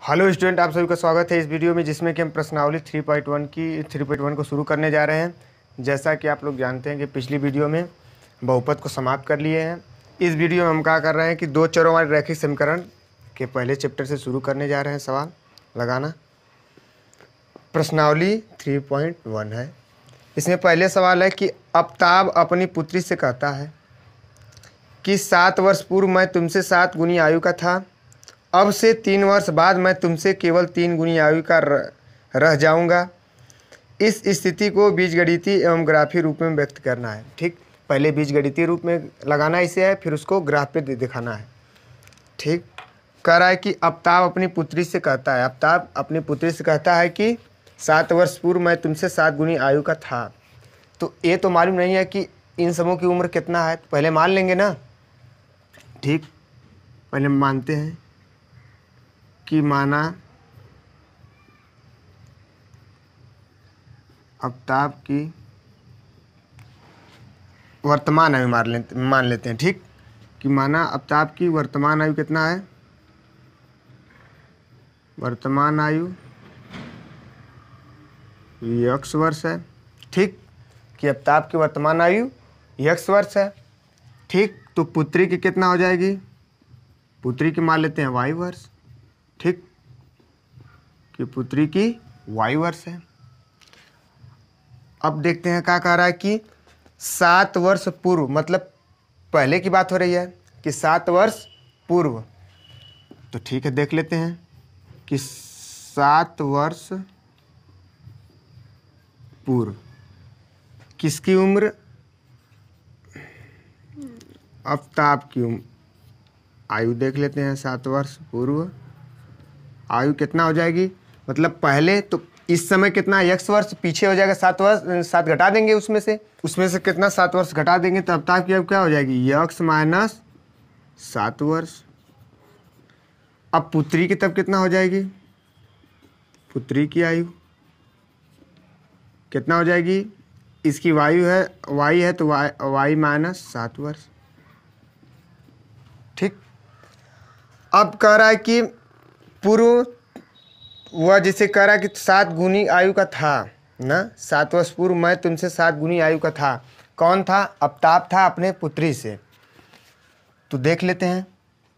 Hello student, आप सभी का स्वागत है इस वीडियो में जिसमें कि हम प्रश्नावली 3.1 को शुरू करने जा रहे हैं। जैसा कि आप लोग जानते हैं कि पिछली वीडियो में बहुपद को समाप्त कर लिए हैं। इस वीडियो में हम क्या कर रहे हैं कि दो चरों वाले रैखिक समीकरण के पहले चैप्टर से शुरू करने जा रहे हैं। सवाल लगाना प्रश्नावली 3.1 है। इसमें पहले सवाल है कि आफ्ताब अपनी पुत्री से कहता है कि 7 वर्ष पूर्व मैं तुमसे 7 गुनी आयु का था, अब से 3 वर्ष बाद मैं तुमसे केवल 3 गुनी आयु का रह जाऊंगा। इस स्थिति को बीजगणितीय एवं ग्राफीय रूप में व्यक्त करना है। ठीक, पहले बीजगणितीय रूप में लगाना इसे है, फिर उसको ग्राफ पे दिखाना है। ठीक, कह रहा है कि आफ्ताब अपनी पुत्री से कहता है, आफ्ताब अपनी पुत्री से कहता है कि 7 वर्ष पूर्व मैं तुमसे 7 गुनी आयु का था। तो ये तो मालूम नहीं है कि इन सबों की उम्र कितना है, तो पहले मान लेंगे ना। ठीक, पहले मानते हैं कि माना आफ्ताब की वर्तमान आयु मान लेते हैं। ठीक, कि माना आफ्ताब की वर्तमान आयु कितना है, वर्तमान आयु x वर्ष है। ठीक, कि आफ्ताब की वर्तमान आयु x वर्ष है। ठीक, तो पुत्री की कितना हो जाएगी, पुत्री की मान लेते हैं y वर्ष। ठीक, कि पुत्री की y वर्ष है। अब देखते हैं क्या कह रहा है कि 7 वर्ष पूर्व, मतलब पहले की बात हो रही है कि 7 वर्ष पूर्व। तो ठीक है, देख लेते हैं कि 7 वर्ष पूर्व किसकी उम्र, आफ्ताब की उम्र आयु देख लेते हैं। 7 वर्ष पूर्व आयु कितना हो जाएगी, मतलब पहले तो इस समय कितना x वर्ष पीछे हो जाएगा, 7 वर्ष 7 घटा देंगे उसमें से कितना 7 वर्ष घटा देंगे तो आफ्ताब की अब क्या हो जाएगी x माइनस 7 वर्ष। अब पुत्री की तब कितना हो जाएगी, पुत्री की आयु कितना हो जाएगी, इसकी वायु है y है तो y माइनस 7 वर्ष। ठीक, अब कह रहा है कि पूर्व वह जिसे कह रहा है कि 7 गुनी आयु का था ना, 7 वर्ष पूर्व मैं तुमसे 7 गुनी आयु का था। कौन था, आफ्ताब था अपने पुत्री से। तो देख लेते हैं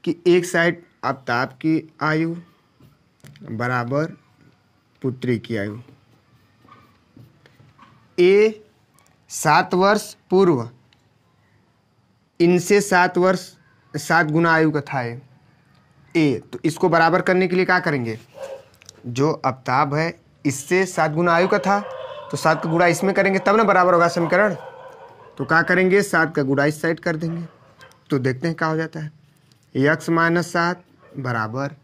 कि एक साइड आफ्ताब की आयु बराबर पुत्री की आयु। ए 7 वर्ष पूर्व इनसे 7 वर्ष 7 गुना आयु का था ए। तो इसको बराबर करने के लिए क्या करेंगे, जो आफ्ताब है इससे 7 गुना आयु का था तो 7 का गुणा इसमें करेंगे तब ना बराबर होगा समीकरण। तो क्या करेंगे, 7 का गुणा इस साइड कर देंगे। तो देखते हैं क्या हो जाता है, x माइनस 7 बराबर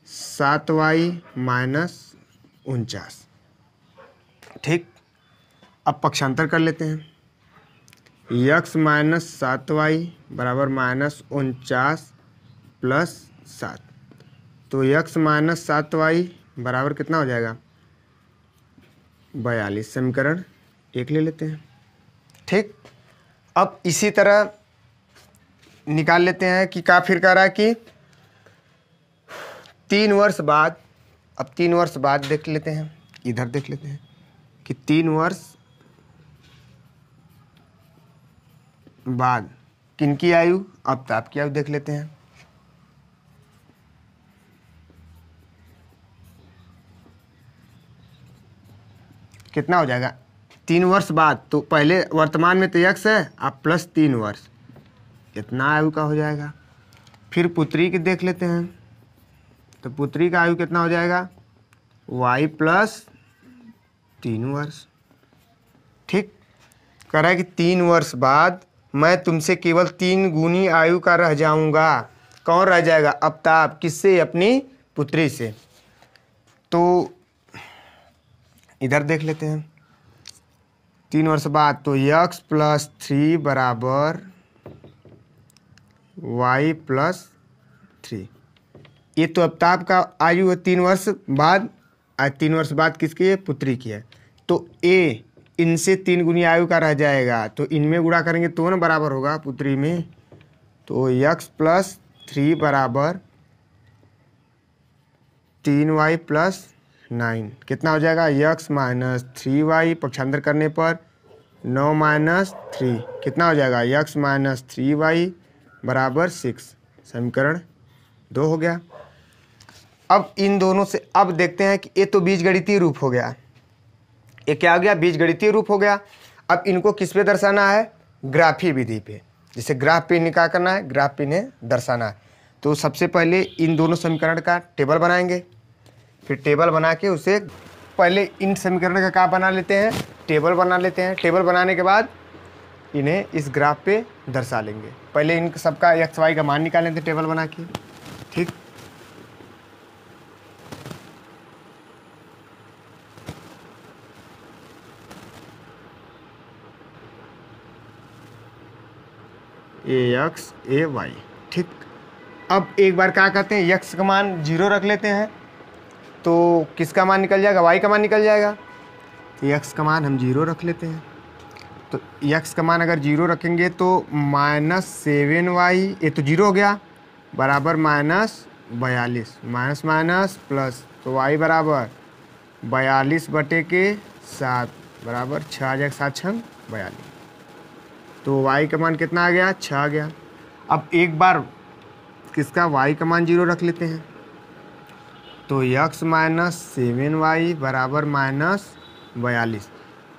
7y माइनस 49। ठीक, अब पक्षांतर कर लेते हैं। x माइनस 7y बराबर माइनस 49 प्लस 7। तो x माइनस 7y बराबर कितना हो जाएगा 42। समीकरण 1 ले लेते हैं। ठीक, अब इसी तरह निकाल लेते हैं कि क्या फिर कह रहा है कि 3 वर्ष बाद, अब 3 वर्ष बाद देख लेते हैं, इधर देख लेते हैं कि 3 वर्ष बाद किनकी आयु, आफ्ताब की आयु देख लेते हैं। कितना हो जाएगा 3 वर्ष बाद, तो पहले वर्तमान में तो x है, आप प्लस 3 वर्ष कितना आयु का हो जाएगा। फिर पुत्री की देख लेते हैं, तो पुत्री का आयु कितना हो जाएगा y प्लस 3 वर्ष। ठीक, कह रहा है कि 3 वर्ष बाद मैं तुमसे केवल 3 गुनी आयु का रह जाऊंगा। कौन रह जाएगा, आफ्ताब, किससे, अपनी पुत्री से। तो इधर देख लेते हैं 3 वर्ष बाद, तो x प्लस 3 बराबर y प्लस 3। ये तो आफ्ताब का आयु है 3 वर्ष बाद, 3 वर्ष बाद किसकी है, पुत्री की है। तो a इनसे 3 गुनी आयु का रह जाएगा, तो इनमें गुणा करेंगे तो ना बराबर होगा पुत्री में। तो x प्लस 3 बराबर 3y प्लस 9 कितना हो जाएगा, यक्स माइनस 3y पक्षांतर करने पर 9 माइनस 3 कितना हो जाएगा, यक्स माइनस 3y बराबर 6। समीकरण 2 हो गया। अब इन दोनों से अब देखते हैं कि ये तो बीजगणितीय रूप हो गया, ये क्या हो गया, बीजगणितीय रूप हो गया। अब इनको किस पे दर्शाना है, ग्राफीय विधि पे। जैसे ग्राफ पे इन्हें क्या करना है, ग्राफ पे इन्हें दर्शाना है। तो सबसे पहले इन दोनों समीकरण का टेबल बनाएंगे, फिर टेबल बना के उसे पहले इन समीकरण का क्या बना लेते हैं, टेबल बना लेते हैं। टेबल बनाने के बाद इन्हें इस ग्राफ पे दर्शा लेंगे। पहले इन सबका एक्स वाई का मान निकाल लेते हैं टेबल बना के, ठीक। ए एक्स ए वाई, ठीक। अब एक बार क्या करते हैं, यक्स का मान 0 रख लेते हैं, तो किसका मान निकल जाएगा, वाई का मान निकल जाएगा। तो यक्स का मान हम 0 रख लेते हैं। तो यक्स का मान अगर 0 रखेंगे तो -7y, ये तो 0 हो गया, बराबर -42, माइनस माइनस प्लस, तो y बराबर 42/7 बराबर 6 आ जाएगा, 7 छंग 42। तो y का मान कितना आ गया, 6 आ गया। अब एक बार किसका, y का मान 0 रख लेते हैं, तो x माइनस 7y बराबर -42।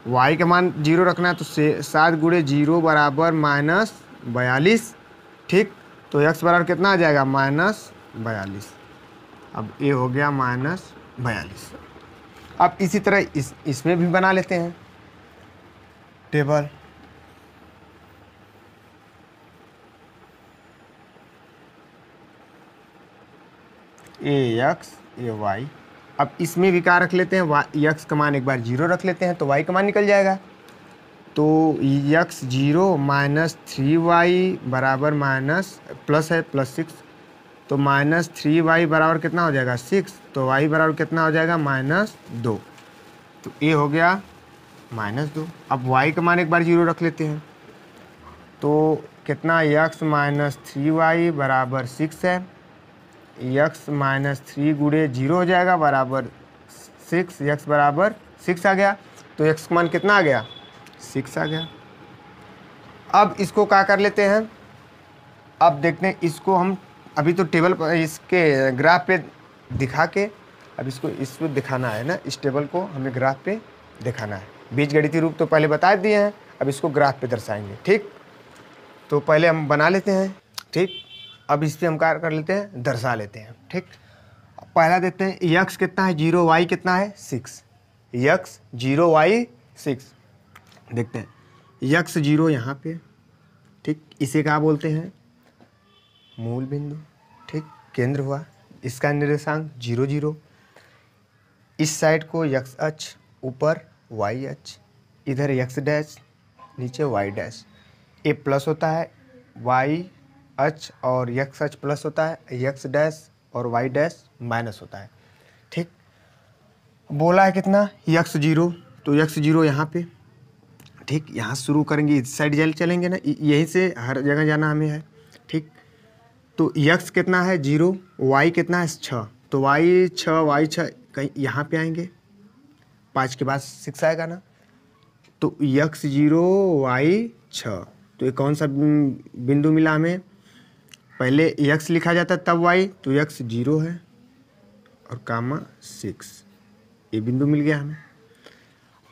y का मान 0 रखना है तो 7 गुणे 0 बराबर -42, ठीक। तो x बराबर कितना आ जाएगा, -42। अब ये हो गया -42। अब इसी तरह इसमें भी बना लेते हैं टेबल। ए एक्स ए वाई। अब इसमें भी क्या रख लेते हैं, यक्स का मान एक बार 0 रख लेते हैं तो वाई का मान निकल जाएगा। तो यक्स 0 -3y बराबर माइनस प्लस है +6, तो -3y बराबर कितना हो जाएगा, 6। तो y बराबर कितना हो जाएगा, -2। तो ये हो गया -2। अब y का मान एक बार 0 रख लेते हैं, तो कितना, यक्स -3y बराबर 6 है। यक्स -3 गुणे 0 हो जाएगा बराबर 6, यक्स बराबर 6 आ गया। तो यक्स का मान कितना आ गया, 6 आ गया। अब इसको क्या कर लेते हैं, अब देखते हैं इसको हम अभी तो टेबल पर इसके ग्राफ पे दिखा के, अब इसको दिखाना है ना, इस टेबल को हमें ग्राफ पे दिखाना है। बीजगणितीय रूप तो पहले बता दिए हैं, अब इसको ग्राफ पे दर्शाएंगे, ठीक। तो पहले हम बना लेते हैं, ठीक। अब इस पर हम क्या कर लेते हैं, दर्शा लेते हैं, ठीक। पहला देखते हैं, यक्स कितना है 0, वाई कितना है 6। यक्स 0 वाई 6, देखते हैं। यक्स 0 यहाँ पे, ठीक, इसे क्या बोलते हैं, मूल बिंदु, ठीक, केंद्र हुआ। इसका निर्देशांक 0 0। इस साइड को यक्स अक्ष, ऊपर वाई अक्ष, इधर यक्स डैश, नीचे वाई डैश। ए प्लस होता है वाई अक्ष और यक्स अक्ष प्लस होता है, यक्स डैश और वाई डैश माइनस होता है, ठीक। बोला है कितना, यक्स 0, तो यक्स 0 यहाँ पे, ठीक। यहाँ शुरू करेंगे, इस साइड जल चलेंगे ना, यहीं से हर जगह जाना हमें है, ठीक। तो यक्स कितना है 0, वाई कितना है 6, तो वाई 6 वाई 6 कहीं यहाँ पे आएंगे, 5 के बाद 6 आएगा ना। तो यक्स 0 वाई 6, तो ये कौन सा बिंदु मिला हमें, पहले यक्स लिखा जाता तब वाई, तो यक्स 0 है और कामा 6, ये बिंदु मिल गया हमें।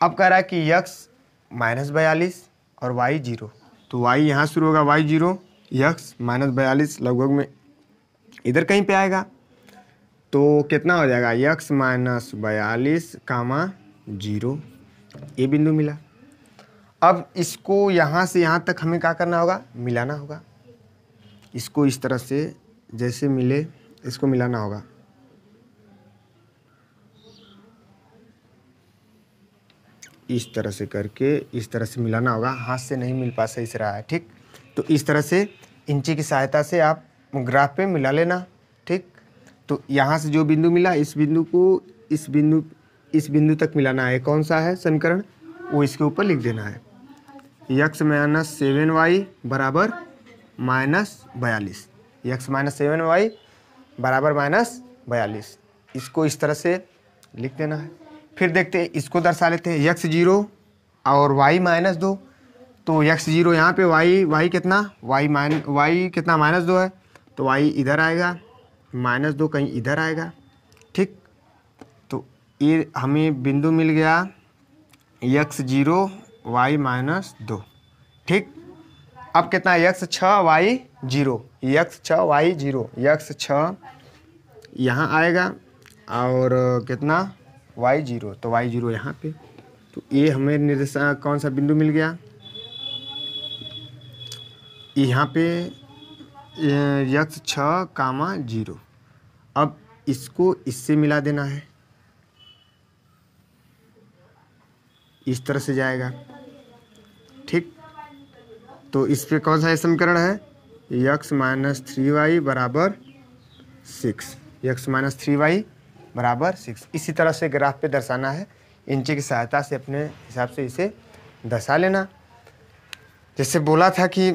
अब कह रहा है कि यक्स -42 और वाई 0, तो वाई यहाँ शुरू होगा, वाई 0, यक्स -42 लगभग में इधर कहीं पे आएगा, तो कितना हो जाएगा, यक्स -42 कामा 0, ये बिंदु मिला। अब इसको यहाँ से यहाँ तक हमें क्या करना होगा, मिलाना होगा। इसको इस तरह से जैसे मिले इसको मिलाना होगा, इस तरह से करके इस तरह से मिलाना होगा, हाथ से नहीं मिल पा सही से रहा है, ठीक। तो इस तरह से इंची की सहायता से आप ग्राफ पे मिला लेना, ठीक। तो यहाँ से जो बिंदु मिला, इस बिंदु को इस बिंदु तक मिलाना है। कौन सा है समीकरण, वो इसके ऊपर लिख देना है। यक्स -7y बराबर -42, यक्स -7y बराबर -42। इसको इस तरह से लिख देना है। फिर देखते हैं, इसको दर्शा लेते हैं x0 और y-2। तो x0 यहाँ पे, y कितना, y कितना -2 है, तो y इधर आएगा, -2 कहीं इधर आएगा। ठीक, तो ये हमें बिंदु मिल गया x0 y-2। ठीक, अब कितना x6 y0, x6 y0, x6 यहाँ आएगा और कितना y0, तो y0 यहाँ पे। तो ये हमें निर्देशांक कौन सा बिंदु मिल गया, यहाँ पे x6, 0। अब इसको इससे मिला देना है, इस तरह से जाएगा। ठीक, तो इस पे कौन सा समीकरण है, x-3y बराबर 6, x-3y बराबर 6। इसी तरह से ग्राफ पे दर्शाना है, इंची की सहायता से अपने हिसाब से इसे दर्शा लेना। जैसे बोला था कि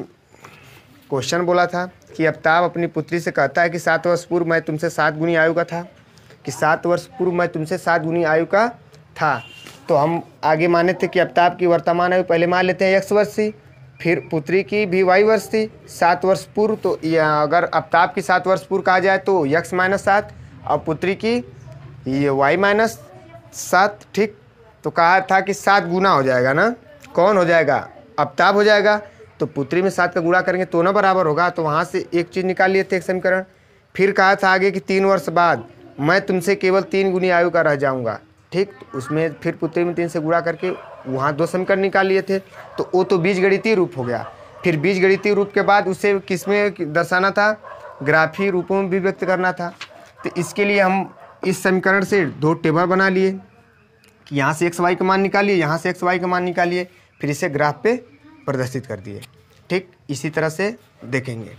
क्वेश्चन बोला था कि आफ्ताब अपनी पुत्री से कहता है कि 7 वर्ष पूर्व मैं तुमसे 7 गुनी आयु का था, कि 7 वर्ष पूर्व मैं तुमसे 7 गुनी आयु का था। तो हम आगे माने थे कि आफ्ताब की वर्तमान आयु पहले मान लेते हैं x वर्ष थी, फिर पुत्री की भी y वर्ष थी 7 वर्ष पूर्व। तो अगर आफ्ताब की 7 वर्ष पूर्व कहा जाए तो x-7 और पुत्री की ये y-7। ठीक, तो कहा था कि 7 गुना हो जाएगा ना, कौन हो जाएगा, आफ्ताब हो जाएगा। तो पुत्री में 7 का गुणा करेंगे तो ना बराबर होगा, तो वहाँ से एक चीज़ निकाल लिए थे, एक समीकरण। फिर कहा था आगे कि 3 वर्ष बाद मैं तुमसे केवल 3 गुनी आयु का रह जाऊँगा। ठीक, तो उसमें फिर पुत्री में 3 से गुणा करके वहाँ 2 समीकरण निकाल लिए थे। तो वो तो बीजगणितीय रूप हो गया। फिर बीजगणितीय रूप के बाद उसे किस में दर्शाना था, ग्राफीय रूपों में भी व्यक्त करना था। तो इसके लिए हम इस समीकरण से 2 टेबल बना लिए कि यहाँ से x y का मान निकालिए, यहाँ से x y का मान निकालिए, फिर इसे ग्राफ पे प्रदर्शित कर दिए। ठीक, इसी तरह से देखेंगे।